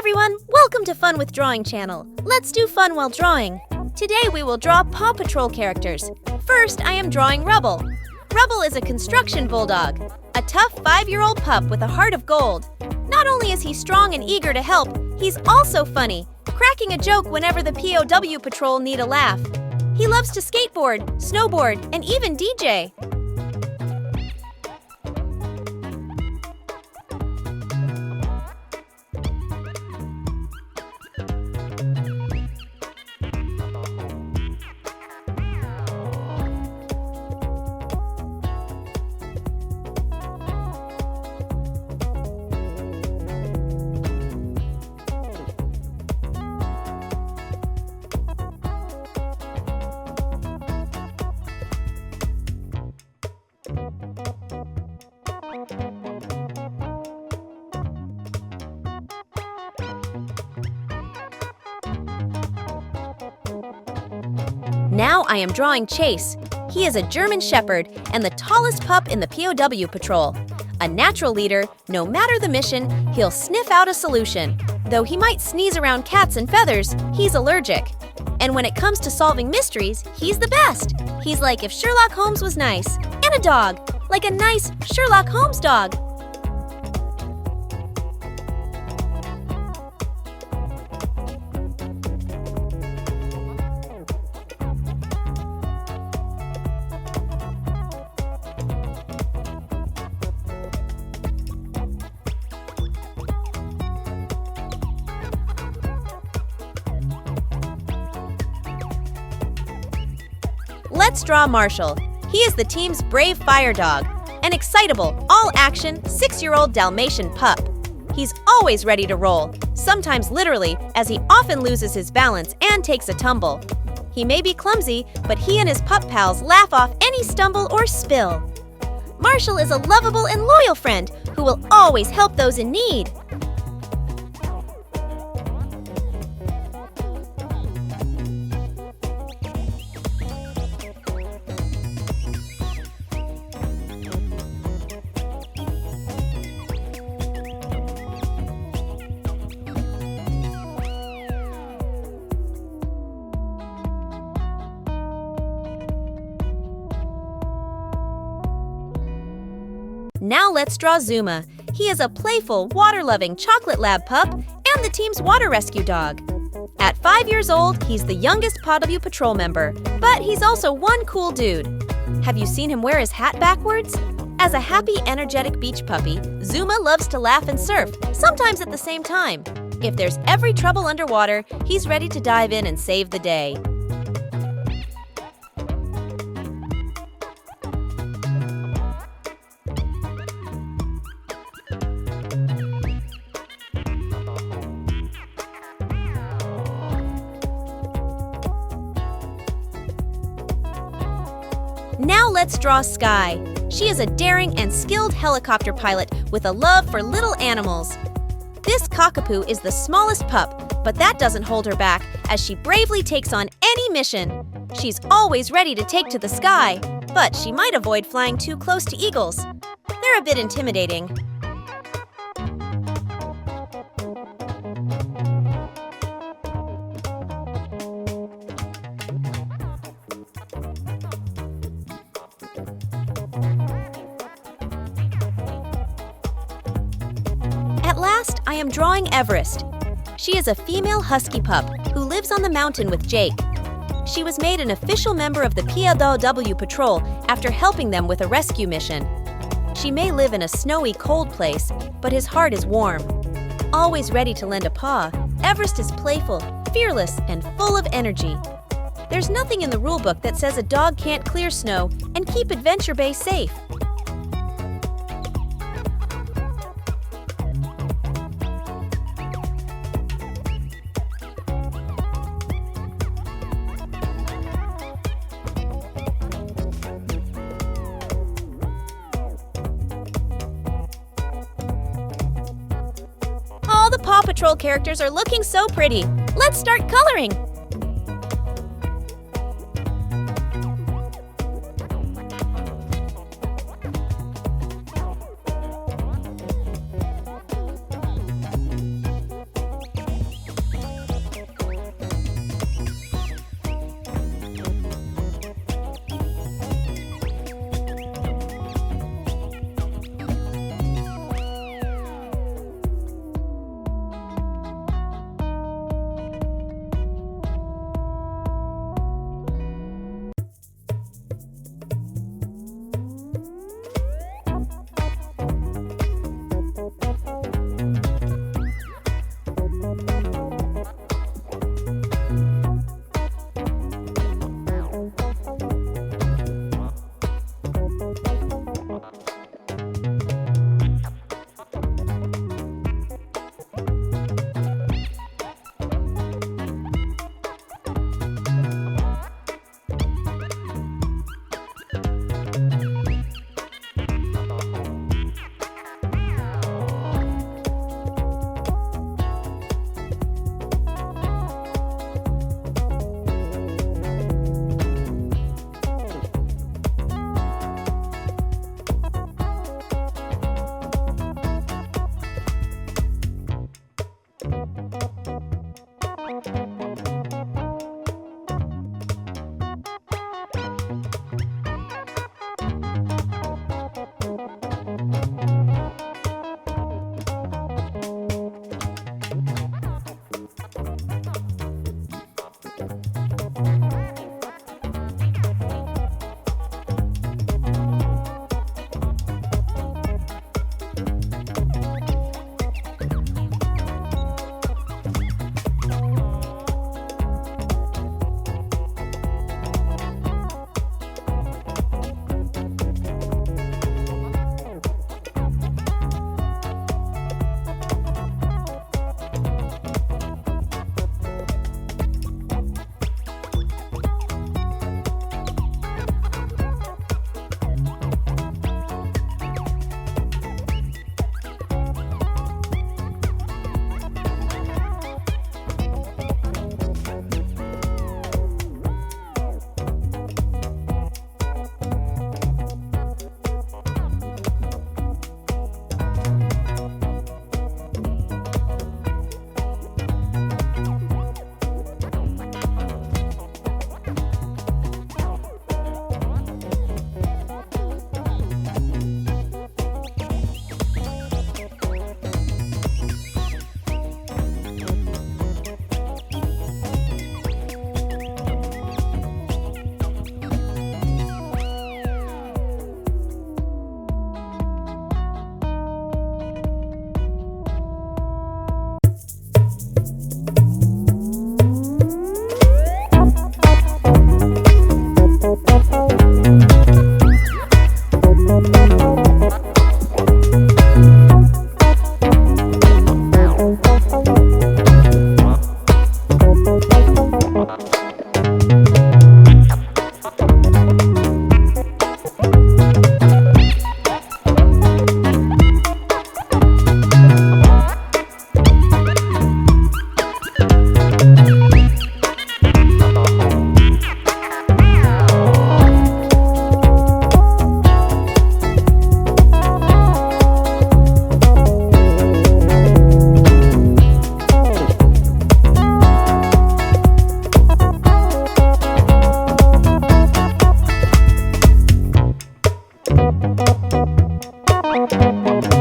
everyone, welcome to Fun with Drawing channel. Let's do fun while drawing. Today we will draw Paw Patrol characters. First, I am drawing Rubble. Rubble is a construction bulldog, a tough 5-year-old pup with a heart of gold. Not only is he strong and eager to help, he's also funny, cracking a joke whenever the POW patrol need a laugh. He loves to skateboard, snowboard, and even DJ. Now I am drawing Chase. He is a German Shepherd and the tallest pup in the POW patrol. A natural leader, no matter the mission, he'll sniff out a solution. Though he might sneeze around cats and feathers, he's allergic. And when it comes to solving mysteries, he's the best. He's like if Sherlock Holmes was nice. And a dog, like a nice Sherlock Holmes dog. Let's draw Marshall. He is the team's brave fire dog, an excitable, all-action, 6-year-old Dalmatian pup. He's always ready to roll, sometimes literally, as he often loses his balance and takes a tumble. He may be clumsy, but he and his pup pals laugh off any stumble or spill. Marshall is a lovable and loyal friend who will always help those in need. Now let's draw Zuma. He is a playful, water-loving chocolate lab pup and the team's water rescue dog. At 5 years old, he's the youngest POW patrol member, but he's also one cool dude. Have you seen him wear his hat backwards? As a happy, energetic beach puppy, Zuma loves to laugh and surf, sometimes at the same time. If there's every trouble underwater, he's ready to dive in and save the day. Now let's draw Skye. She is a daring and skilled helicopter pilot with a love for little animals. This cockapoo is the smallest pup, but that doesn't hold her back as she bravely takes on any mission. She's always ready to take to the sky, but she might avoid flying too close to eagles. They're a bit intimidating. At last, I am drawing Everest. She is a female husky pup who lives on the mountain with Jake. She was made an official member of the POW patrol after helping them with a rescue mission. She may live in a snowy, cold place, but his heart is warm. Always ready to lend a paw, Everest is playful, fearless, and full of energy. There's nothing in the rulebook that says a dog can't clear snow and keep Adventure Bay safe. All the Paw Patrol characters are looking so pretty. Let's start coloring.